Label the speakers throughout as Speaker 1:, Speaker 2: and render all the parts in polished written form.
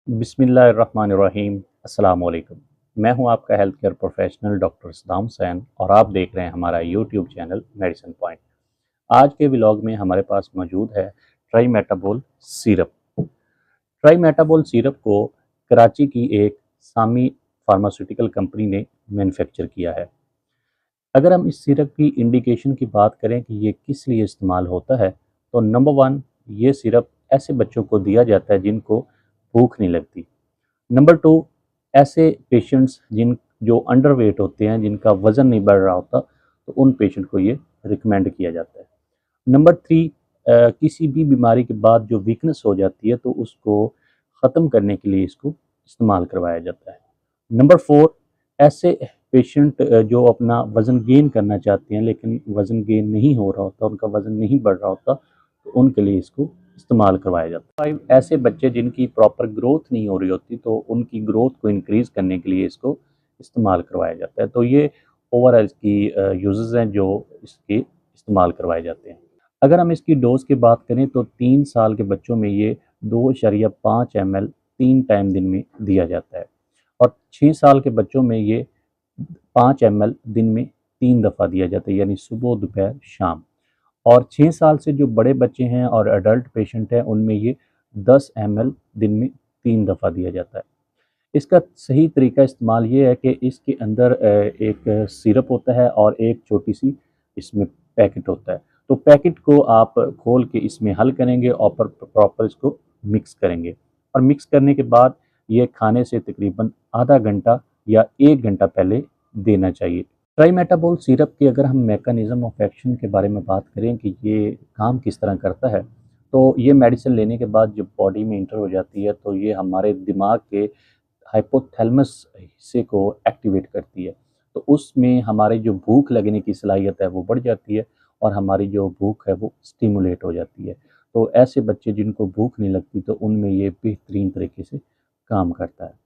Speaker 1: बिस्मिल्लाहिर्रहमानिर्रहीम। अस्सलाम वालेकुम। मैं हूं आपका health care professional doctor Saddam Hussain और आप देख रहे हैं हमारा यूट्यूब चैनल मेडिसिन पॉइंट। आज के व्लॉग में हमारे पास मौजूद है ट्राईमेटाबोल सिरप। ट्राईमेटाबोल सिरप को कराची की एक सामी फार्मास्यूटिकल कंपनी ने मैन्युफैक्चर किया है। अगर हम इस सिरप की इंडिकेशन की बात करें कि ये किस लिए इस्तेमाल होता है, तो नंबर वन, ये सिरप ऐसे बच्चों को दिया जाता है जिनको भूख नहीं लगती। नंबर टू, ऐसे पेशेंट्स जो अंडरवेट होते हैं, जिनका वज़न नहीं बढ़ रहा होता, तो उन पेशेंट को ये रिकमेंड किया जाता है। नंबर थ्री, किसी भी बीमारी के बाद जो वीकनेस हो जाती है तो उसको ख़त्म करने के लिए इसको इस्तेमाल करवाया जाता है। नंबर फोर, ऐसे पेशेंट जो अपना वज़न गेन करना चाहते हैं लेकिन वज़न गेन नहीं हो रहा होता, उनका वज़न नहीं बढ़ रहा होता, तो उनके लिए इसको इस्तेमाल करवाया जाता है। 5, ऐसे बच्चे जिनकी प्रॉपर ग्रोथ नहीं हो रही होती, तो उनकी ग्रोथ को इंक्रीज़ करने के लिए इसको इस्तेमाल करवाया जाता है। तो ये ओवरऑल इसकी यूज़ेज़ हैं जो इसके इस्तेमाल करवाए जाते हैं। अगर हम इसकी डोज़ की बात करें तो 3 साल के बच्चों में ये 2.5 ml 3 टाइम दिन में दिया जाता है और 6 साल के बच्चों में ये 5 ml दिन में 3 दफ़ा दिया जाता है, यानी सुबह, दोपहर, शाम। और 6 साल से जो बड़े बच्चे हैं और एडल्ट पेशेंट हैं, उनमें ये 10 ml दिन में 3 दफ़ा दिया जाता है। इसका सही तरीका इस्तेमाल ये है कि इसके अंदर एक सिरप होता है और एक छोटी-सी इसमें पैकेट होता है। तो पैकेट को आप खोल के इसमें हल करेंगे और प्रॉपर इसको मिक्स करेंगे और मिक्स करने के बाद ये खाने से तकरीबन आधा घंटा या 1 घंटा पहले देना चाहिए। ट्राईमेटाबोल सिरप की अगर हम मैकेनिज़्म ऑफ एक्शन के बारे में बात करें कि ये काम किस तरह करता है, तो ये मेडिसिन लेने के बाद जब बॉडी में एंटर हो जाती है, तो ये हमारे दिमाग के हाइपोथैलेमस हिस्से को एक्टिवेट करती है। तो उसमें हमारी जो भूख लगने की सलाहियत है वो बढ़ जाती है और हमारी जो भूख है वो स्टिमुलेट हो जाती है। तो ऐसे बच्चे जिनको भूख नहीं लगती, तो उनमें ये बेहतरीन तरीके से काम करता है।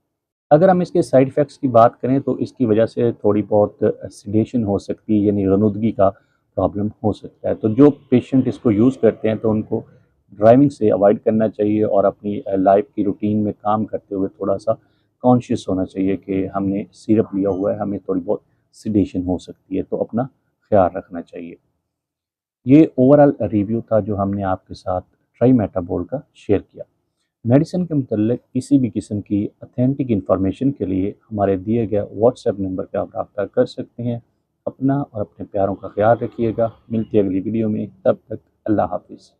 Speaker 1: अगर हम इसके साइड इफ़ेक्ट्स की बात करें तो इसकी वजह से थोड़ी बहुत सेडेशन हो सकती है, यानी गनुदगी का प्रॉब्लम हो सकता है। तो जो पेशेंट इसको यूज़ करते हैं तो उनको ड्राइविंग से अवॉइड करना चाहिए और अपनी लाइफ़ की रूटीन में काम करते हुए थोड़ा-सा कॉन्शियस होना चाहिए कि हमने सिरप लिया हुआ है, हमें थोड़ी बहुत सेडेशन हो सकती है, तो अपना ख़्याल रखना चाहिए। ये ओवरऑल रिव्यू था जो हमने आपके साथ ट्राईमेटाबोल का शेयर किया। मेडिसिन के मुतल्लिक़ किसी भी किस्म की ऑथेंटिक इन्फॉर्मेशन के लिए हमारे दिए गए व्हाट्सएप नंबर पर आप रब्ता कर सकते हैं। अपना और अपने प्यारों का ख्याल रखिएगा। मिलते हैं अगली वीडियो में, तब तक अल्लाह हाफ़िज़।